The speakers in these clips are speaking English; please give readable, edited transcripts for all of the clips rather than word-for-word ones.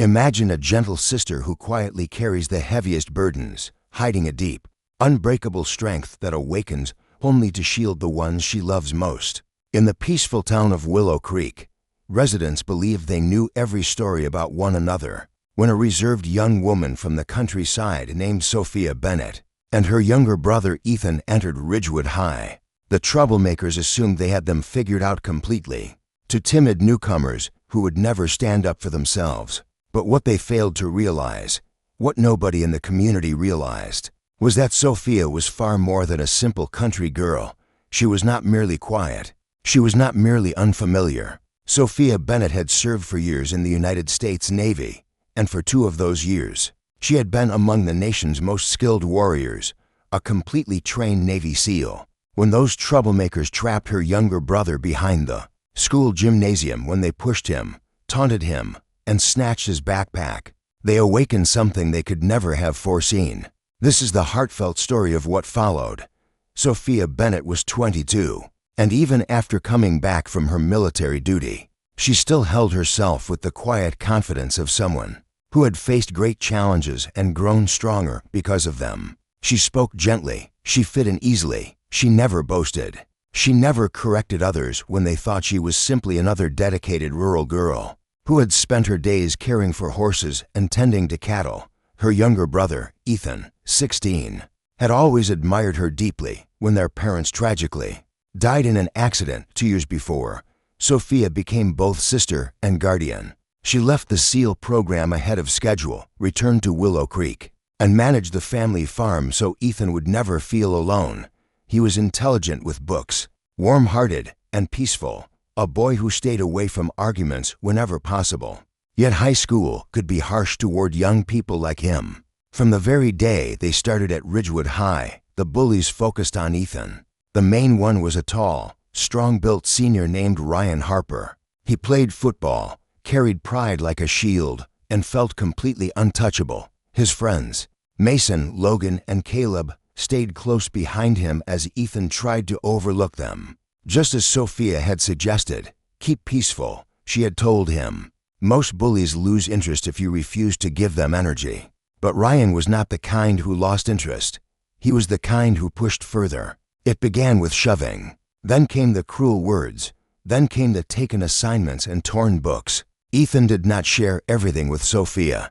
Imagine a gentle sister who quietly carries the heaviest burdens, hiding a deep, unbreakable strength that awakens only to shield the ones she loves most. In the peaceful town of Willow Creek, residents believed they knew every story about one another when a reserved young woman from the countryside named Sophia Bennett and her younger brother Ethan entered Ridgewood High. The troublemakers assumed they had them figured out completely. To timid newcomers who would never stand up for themselves. But what they failed to realize, what nobody in the community realized, was that Sophia was far more than a simple country girl. She was not merely quiet. She was not merely unfamiliar. Sophia Bennett had served for years in the United States Navy, and for 2 of those years, she had been among the nation's most skilled warriors, a completely trained Navy SEAL. When those troublemakers trapped her younger brother behind the school gymnasium, when they pushed him, taunted him, and snatched his backpack, they awakened something they could never have foreseen. This is the heartfelt story of what followed. Sophia Bennett was 22, and even after coming back from her military duty, she still held herself with the quiet confidence of someone who had faced great challenges and grown stronger because of them. She spoke gently, she fit in easily, she never boasted. She never corrected others when they thought she was simply another dedicated rural girl who had spent her days caring for horses and tending to cattle. Her younger brother, Ethan, 16, had always admired her deeply. When their parents tragically died in an accident 2 years before, Sophia became both sister and guardian. She left the SEAL program ahead of schedule, returned to Willow Creek, and managed the family farm so Ethan would never feel alone. He was intelligent with books, warm-hearted, and peaceful, a boy who stayed away from arguments whenever possible. Yet high school could be harsh toward young people like him. From the very day they started at Ridgewood High, the bullies focused on Ethan. The main one was a tall, strong-built senior named Ryan Harper. He played football, carried pride like a shield, and felt completely untouchable. His friends, Mason, Logan, and Caleb, stayed close behind him as Ethan tried to overlook them. Just as Sophia had suggested, keep peaceful, she had told him. Most bullies lose interest if you refuse to give them energy. But Ryan was not the kind who lost interest. He was the kind who pushed further. It began with shoving. Then came the cruel words. Then came the taken assignments and torn books. Ethan did not share everything with Sophia.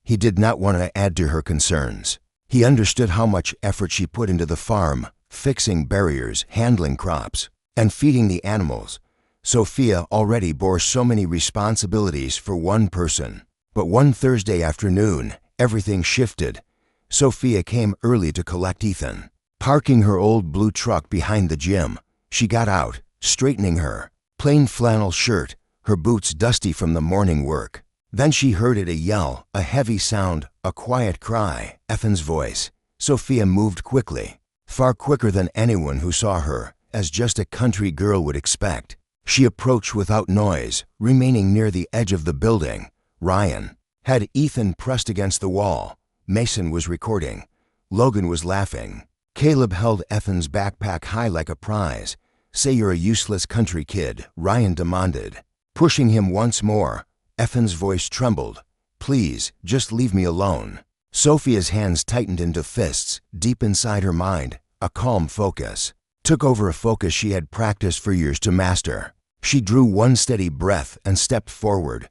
He did not want to add to her concerns. He understood how much effort she put into the farm, fixing barriers, handling crops, and feeding the animals. Sophia already bore so many responsibilities for one person. But one Thursday afternoon, everything shifted. Sophia came early to collect Ethan. Parking her old blue truck behind the gym, she got out, straightening her plain flannel shirt, her boots dusty from the morning work. Then she heard it, a yell, a heavy sound, a quiet cry, Ethan's voice. Sophia moved quickly, far quicker than anyone who saw her, as just a country girl would expect. She approached without noise, remaining near the edge of the building. Ryan had Ethan pressed against the wall. Mason was recording. Logan was laughing. Caleb held Ethan's backpack high like a prize. Say you're a useless country kid, Ryan demanded. Pushing him once more, Ethan's voice trembled. Please, just leave me alone. Sophia's hands tightened into fists. Deep inside her mind, a calm focus took over, a focus she had practiced for years to master. She drew one steady breath and stepped forward.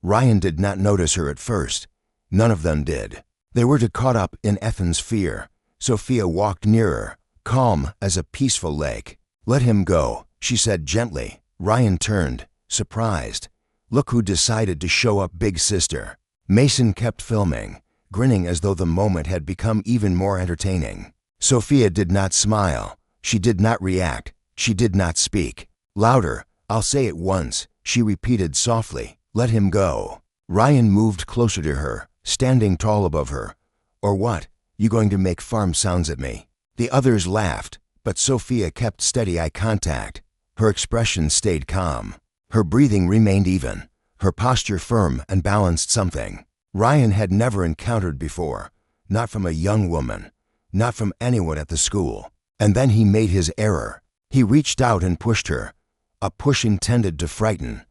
Ryan did not notice her at first. None of them did. They were too caught up in Ethan's fear. Sophia walked nearer, calm as a peaceful lake. Let him go, she said gently. Ryan turned, surprised. Look who decided to show up, big sister. Mason kept filming, grinning as though the moment had become even more entertaining. Sophia did not smile. She did not react. She did not speak. Louder, I'll say it once, she repeated softly. Let him go. Ryan moved closer to her, standing tall above her. Or what? You going to make farm sounds at me? The others laughed, but Sophia kept steady eye contact. Her expression stayed calm. Her breathing remained even, her posture firm and balanced, something Ryan had never encountered before, not from a young woman, not from anyone at the school. And then he made his error. He reached out and pushed her, a push intended to frighten.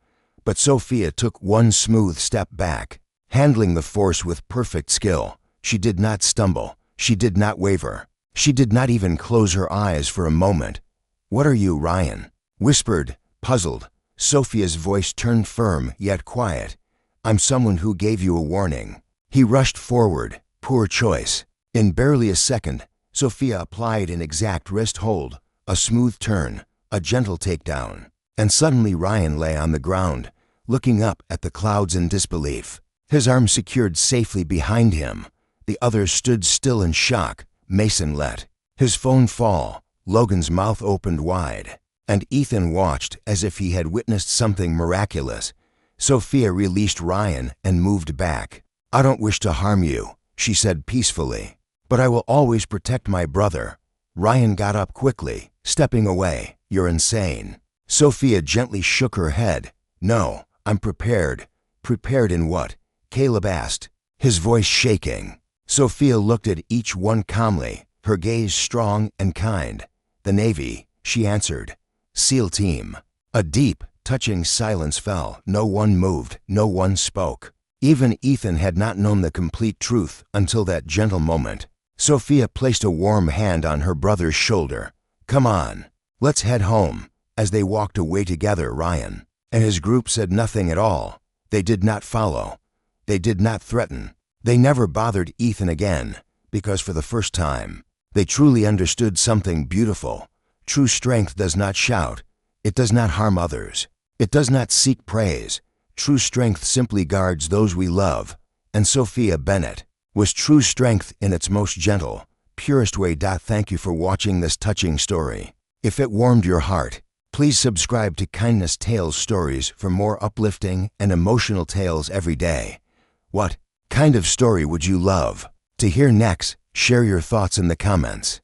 But Sophia took one smooth step back, handling the force with perfect skill. She did not stumble. She did not waver. She did not even close her eyes for a moment. "What are you, Ryan?" whispered, puzzled. Sophia's voice turned firm yet quiet. "I'm someone who gave you a warning." He rushed forward. Poor choice. In barely a second, Sophia applied an exact wrist hold, a smooth turn, a gentle takedown. And suddenly Ryan lay on the ground, looking up at the clouds in disbelief. His arm secured safely behind him. The others stood still in shock. Mason let his phone fall. Logan's mouth opened wide, and Ethan watched as if he had witnessed something miraculous. Sophia released Ryan and moved back. "I don't wish to harm you," she said peacefully, "but I will always protect my brother." Ryan got up quickly, stepping away. "You're insane." Sophia gently shook her head. "No, I'm prepared." "Prepared in what?" Caleb asked, his voice shaking. Sophia looked at each one calmly, her gaze strong and kind. "The Navy," she answered. "SEAL team." A deep, touching silence fell. No one moved. No one spoke. Even Ethan had not known the complete truth until that gentle moment. Sophia placed a warm hand on her brother's shoulder. "Come on, let's head home." As they walked away together, Ryan and his group said nothing at all. They did not follow. They did not threaten. They never bothered Ethan again, because for the first time, they truly understood something beautiful. True strength does not shout. It does not harm others. It does not seek praise. True strength simply guards those we love. And Sophia Bennett was true strength in its most gentle, purest way. Thank you for watching this touching story. If it warmed your heart, please subscribe to Kindness Tales Stories for more uplifting and emotional tales every day. What kind of story would you love to hear next? Share your thoughts in the comments.